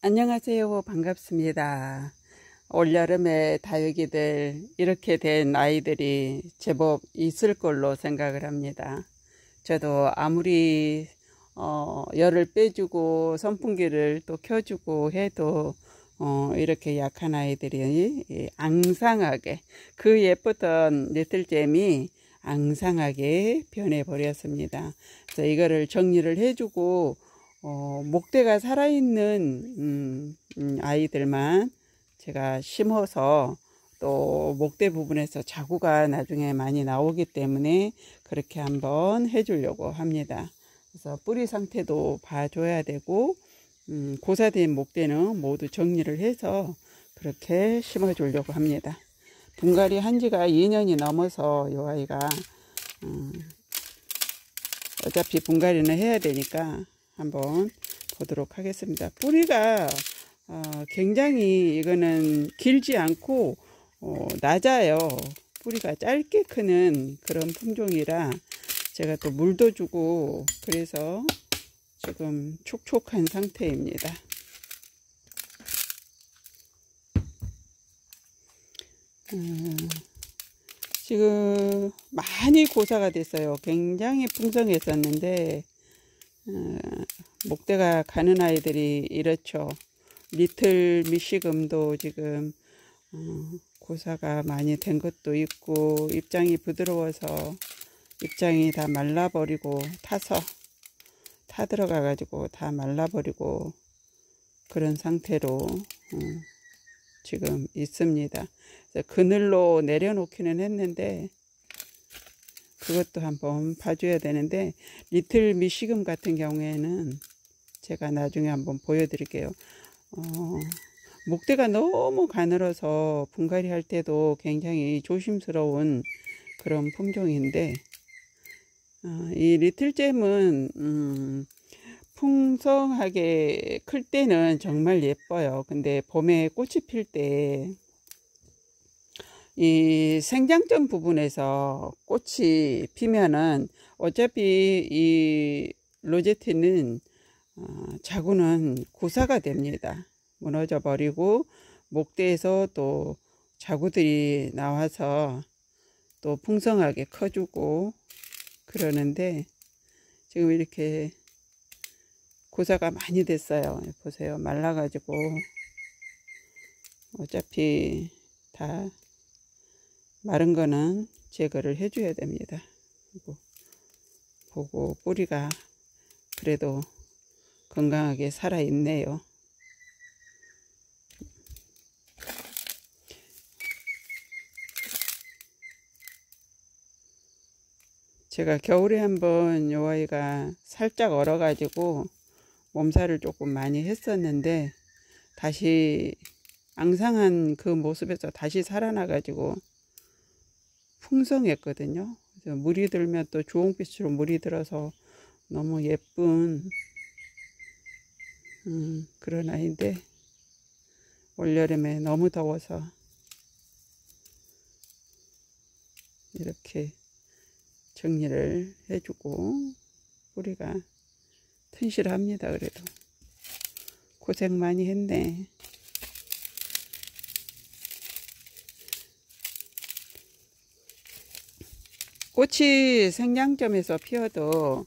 안녕하세요. 반갑습니다. 올여름에 다육이들 이렇게 된 아이들이 제법 있을 걸로 생각을 합니다. 저도 아무리 열을 빼주고 선풍기를 또 켜주고 해도 이렇게 약한 아이들이 앙상하게, 그 예쁘던 리틀잼이 앙상하게 변해 버렸습니다. 그래서 이거를 정리를 해주고 목대가 살아있는 아이들만 제가 심어서, 또 목대 부분에서 자구가 나중에 많이 나오기 때문에 그렇게 한번 해주려고 합니다. 그래서 뿌리 상태도 봐줘야 되고, 고사된 목대는 모두 정리를 해서 그렇게 심어 주려고 합니다. 분갈이 한 지가 2년이 넘어서 이 아이가 어차피 분갈이는 해야 되니까 한번 보도록 하겠습니다. 뿌리가 굉장히 이거는 길지 않고 낮아요. 뿌리가 짧게 크는 그런 품종이라 제가 또 물도 주고 그래서 지금 촉촉한 상태입니다. 지금 많이 고사가 됐어요. 굉장히 풍성했었는데 목대가 가는 아이들이 이렇죠. 리틀 미시금도 지금 고사가 많이 된 것도 있고, 입장이 부드러워서 입장이 다 말라버리고 타 들어가 가지고 다 말라버리고 그런 상태로 지금 있습니다. 그래서 그늘로 내려놓기는 했는데 그것도 한번 봐줘야 되는데, 리틀 미시금 같은 경우에는 제가 나중에 한번 보여드릴게요. 목대가 너무 가늘어서 분갈이 할 때도 굉장히 조심스러운 그런 품종인데, 이 리틀잼은 풍성하게 클 때는 정말 예뻐요. 근데 봄에 꽃이 필 때 이 생장점 부분에서 꽃이 피면은 어차피 이 로제티는 자구는 고사가 됩니다. 무너져 버리고 목대에서 또 자구들이 나와서 또 풍성하게 커주고 그러는데, 지금 이렇게 고사가 많이 됐어요. 보세요. 말라가지고 어차피 다 마른 거는 제거를 해줘야 됩니다. 보고 뿌리가 그래도 건강하게 살아 있네요. 제가 겨울에 한번 요 아이가 살짝 얼어 가지고 몸살을 조금 많이 했었는데 다시 앙상한 그 모습에서 다시 살아나 가지고 풍성했거든요. 그래서 물이 들면 또 주홍빛으로 물이 들어서 너무 예쁜 그런 아이인데, 올여름에 너무 더워서 이렇게 정리를 해주고, 뿌리가 튼실합니다. 그래도 고생 많이 했네. 꽃이 생장점에서 피어도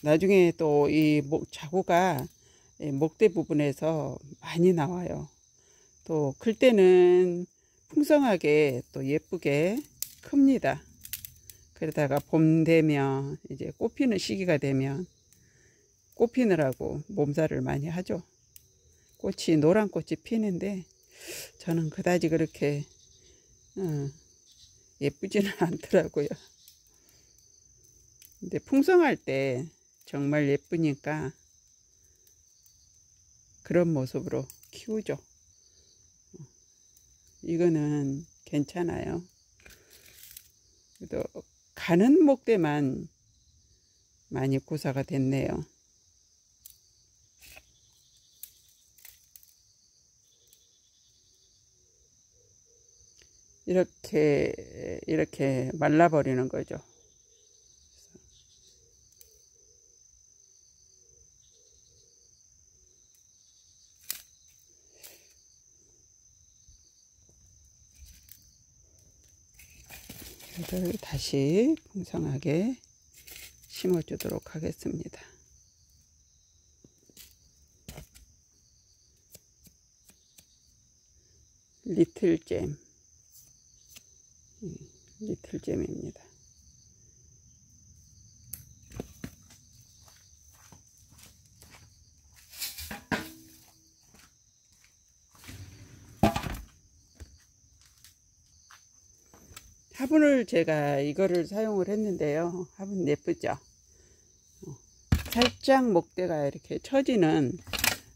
나중에 또 이 자구가 목대 부분에서 많이 나와요. 또 클 때는 풍성하게 또 예쁘게 큽니다. 그러다가 봄 되면 이제 꽃 피는 시기가 되면 꽃 피느라고 몸살을 많이 하죠. 꽃이 노란 꽃이 피는데 저는 그다지 그렇게 예쁘지는 않더라고요. 근데 풍성할 때 정말 예쁘니까 그런 모습으로 키우죠. 이거는 괜찮아요. 그래도 가는 목대만 많이 고사가 됐네요. 이렇게 말라버리는 거죠. 이를 다시 풍성하게 심어주도록 하겠습니다. 리틀잼, 리틀잼입니다. 화분을 제가 이거를 사용을 했는데요. 화분 예쁘죠? 살짝 목대가 이렇게 처지는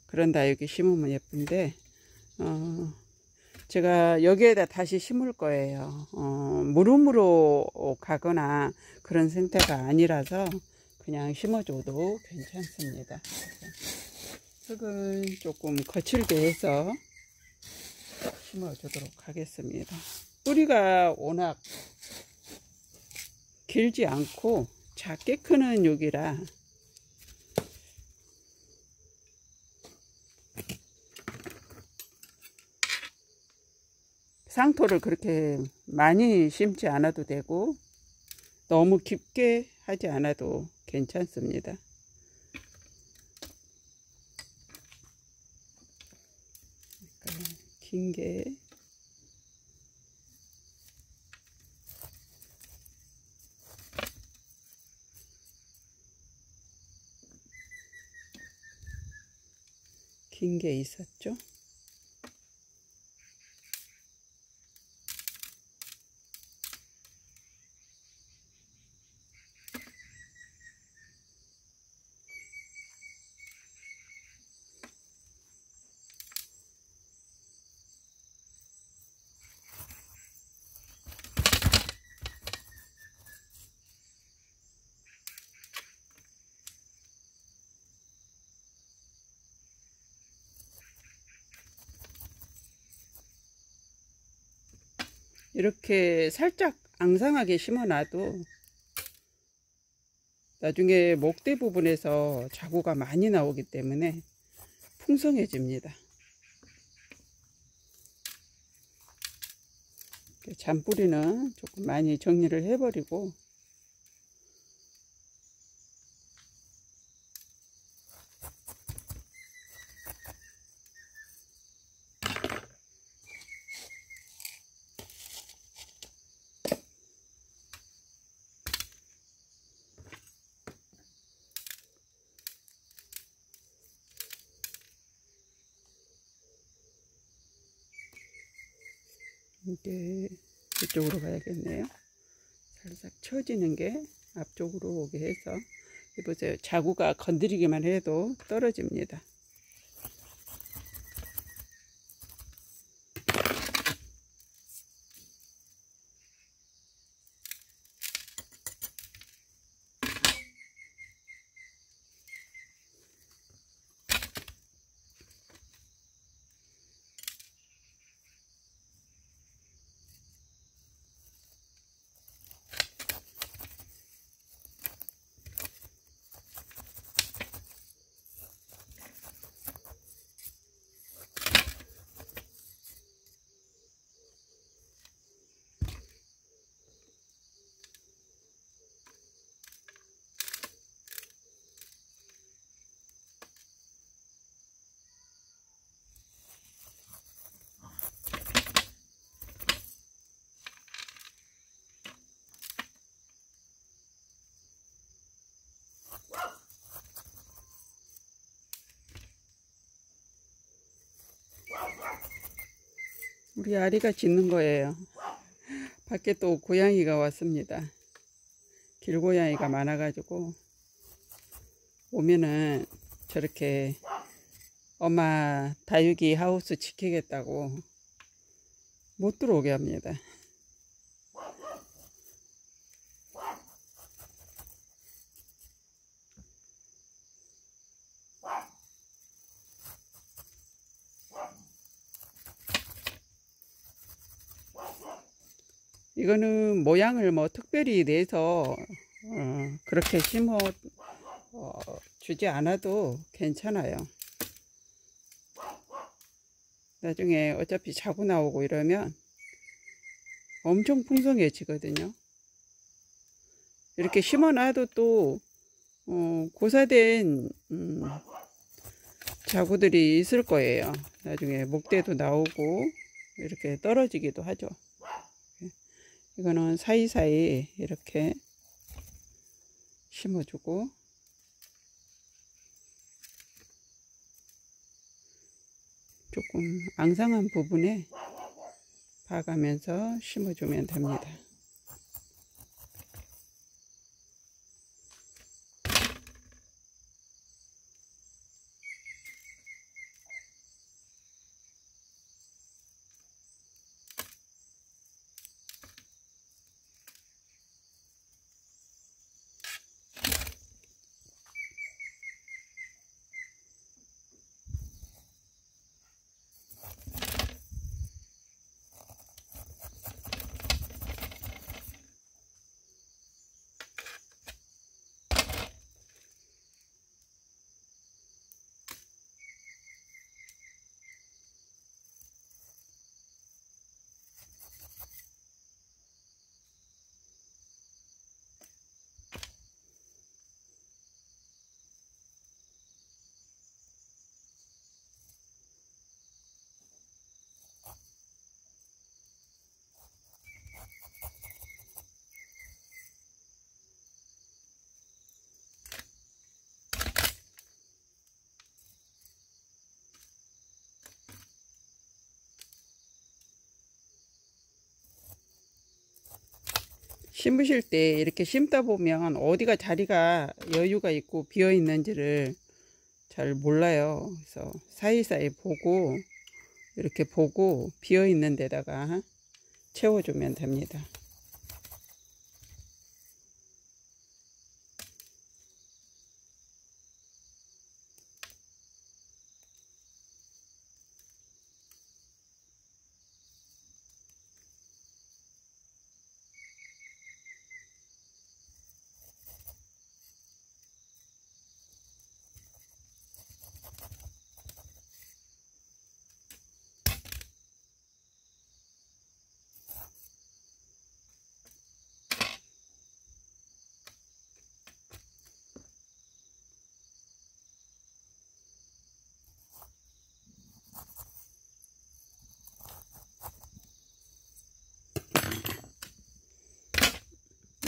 그런 다육이 심으면 예쁜데, 제가 여기에다 다시 심을 거예요. 무름으로 가거나 그런 생태가 아니라서 그냥 심어줘도 괜찮습니다. 흙을 조금 거칠게 해서 심어주도록 하겠습니다. 뿌리가 워낙 길지 않고 작게 크는 욕이라 상토를 그렇게 많이 심지 않아도 되고 너무 깊게 하지 않아도 괜찮습니다. 긴게 긴 게 있었죠. 이렇게 살짝 앙상하게 심어놔도 나중에 목대 부분에서 자구가 많이 나오기 때문에 풍성해집니다. 잔뿌리는 조금 많이 정리를 해버리고 이게 이쪽으로 가야겠네요. 살짝 처지는 게 앞쪽으로 오게 해서 보세요. 자구가 건드리기만 해도 떨어집니다. 우리 아리가 짖는 거예요. 밖에 또 고양이가 왔습니다. 길고양이가 많아가지고 오면은 저렇게 엄마 다육이 하우스 지키겠다고 못 들어오게 합니다. 이거는 모양을 뭐 특별히 내서 그렇게 심어 주지 않아도 괜찮아요. 나중에 어차피 자고 나오고 이러면 엄청 풍성해지거든요. 이렇게 심어놔도 또 고사된 자구들이 있을 거예요. 나중에 목대도 나오고 이렇게 떨어지기도 하죠. 이거는 사이사이 이렇게 심어주고, 조금 앙상한 부분에 봐가면서 심어주면 됩니다. 심으실 때 이렇게 심다 보면 어디가 자리가 여유가 있고 비어 있는지를 잘 몰라요. 그래서 사이사이 보고, 이렇게 보고 비어 있는 데다가 채워주면 됩니다.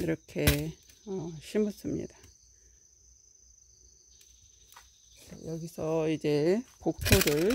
이렇게 심었습니다. 여기서 이제 복토를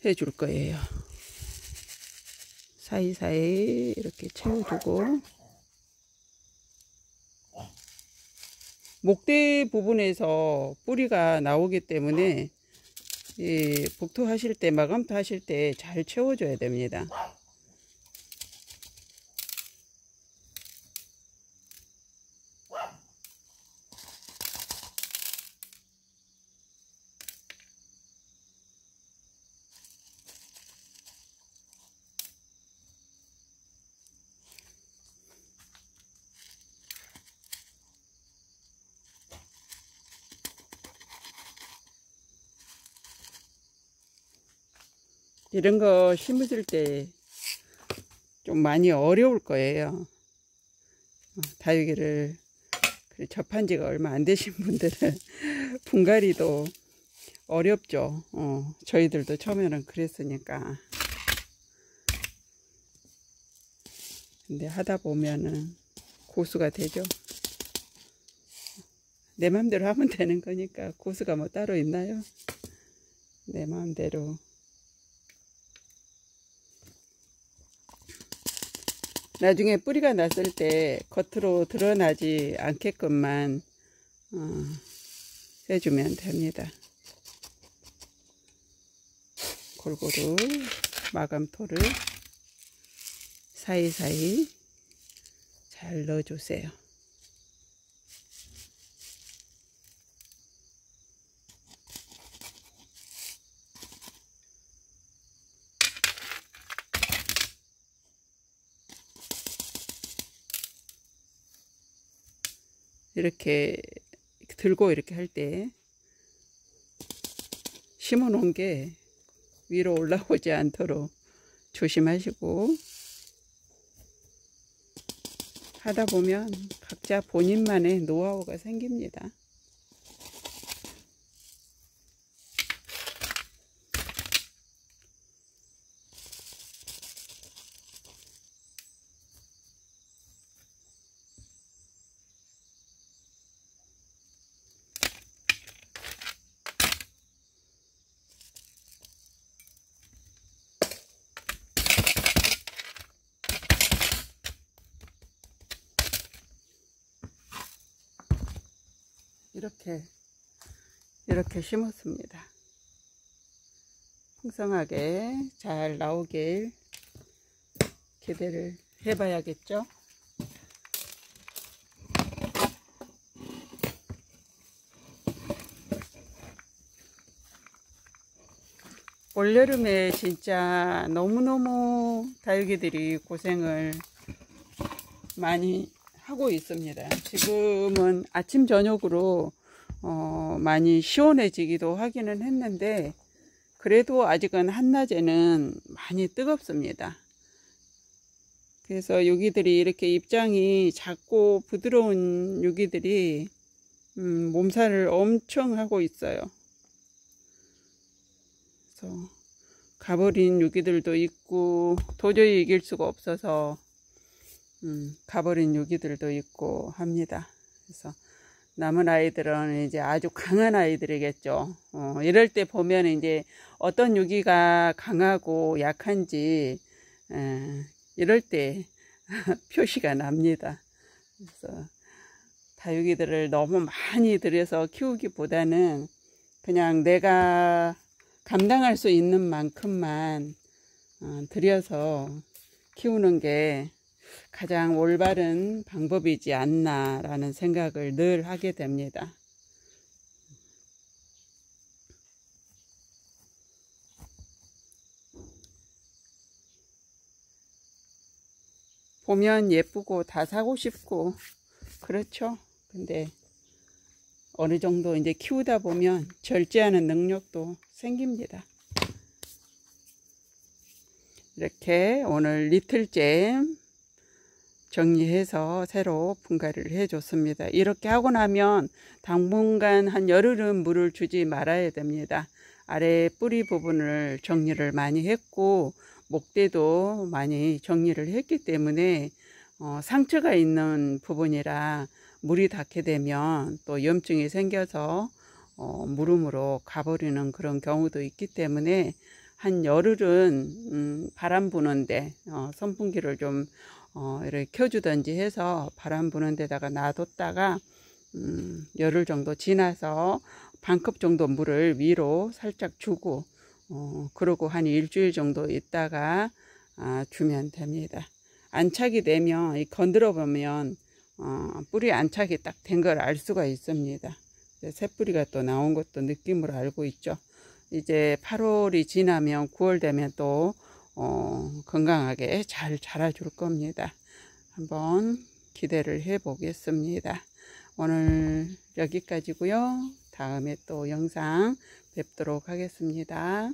해줄 거예요. 사이사이 이렇게 채워주고, 목대 부분에서 뿌리가 나오기 때문에 이 복토 하실 때, 마감토 하실 때 잘 채워줘야 됩니다. 이런 거 심으실 때 좀 많이 어려울 거예요. 다육이를 접한 지가 얼마 안 되신 분들은 분갈이도 어렵죠. 저희들도 처음에는 그랬으니까. 근데 하다 보면은 고수가 되죠. 내 마음대로 하면 되는 거니까 고수가 뭐 따로 있나요? 내 마음대로. 나중에 뿌리가 났을 때 겉으로 드러나지 않게끔만 해주면 됩니다. 골고루 마감토를 사이사이 잘 넣어주세요. 이렇게 들고 이렇게 할 때 심어 놓은 게 위로 올라오지 않도록 조심하시고, 하다 보면 각자 본인만의 노하우가 생깁니다. 이렇게 심었습니다. 풍성하게 잘 나오길 기대를 해봐야겠죠. 올여름에 진짜 너무너무 다육이들이 고생을 많이 하고 있습니다. 지금은 아침 저녁으로 많이 시원해지기도 하기는 했는데 그래도 아직은 한낮에는 많이 뜨겁습니다. 그래서 유기들이 이렇게 입장이 작고 부드러운 유기들이 몸살을 엄청 하고 있어요. 그래서 가버린 유기들도 있고 도저히 이길 수가 없어서 가버린 유기들도 있고 합니다. 그래서 남은 아이들은 이제 아주 강한 아이들이겠죠. 이럴 때 보면 이제 어떤 유기가 강하고 약한지 이럴 때 표시가 납니다. 그래서 다육이들을 너무 많이 들여서 키우기보다는 그냥 내가 감당할 수 있는 만큼만 들여서 키우는 게 가장 올바른 방법이지 않나 라는 생각을 늘 하게 됩니다. 보면 예쁘고 다 사고 싶고 그렇죠. 근데 어느 정도 이제 키우다 보면 절제하는 능력도 생깁니다. 이렇게 오늘 리틀잼 정리해서 새로 분갈이를 해 줬습니다. 이렇게 하고 나면 당분간 한 열흘은 물을 주지 말아야 됩니다. 아래 뿌리 부분을 정리를 많이 했고 목대도 많이 정리를 했기 때문에 상처가 있는 부분이라 물이 닿게 되면 또 염증이 생겨서 무름으로 가버리는 그런 경우도 있기 때문에 한 열흘은 바람 부는데 선풍기를 좀 이렇게 켜주든지 해서 바람 부는 데다가 놔뒀다가 열흘 정도 지나서 반컵 정도 물을 위로 살짝 주고 그러고 한 일주일 정도 있다가 주면 됩니다. 안착이 되면 건드려 보면 뿌리 안착이 딱 된 걸 알 수가 있습니다. 새 뿌리가 또 나온 것도 느낌으로 알고 있죠. 이제 8월이 지나면 9월 되면 또 건강하게 잘 자라줄 겁니다. 한번 기대를 해 보겠습니다. 오늘 여기까지고요. 다음에 또 영상 뵙도록 하겠습니다.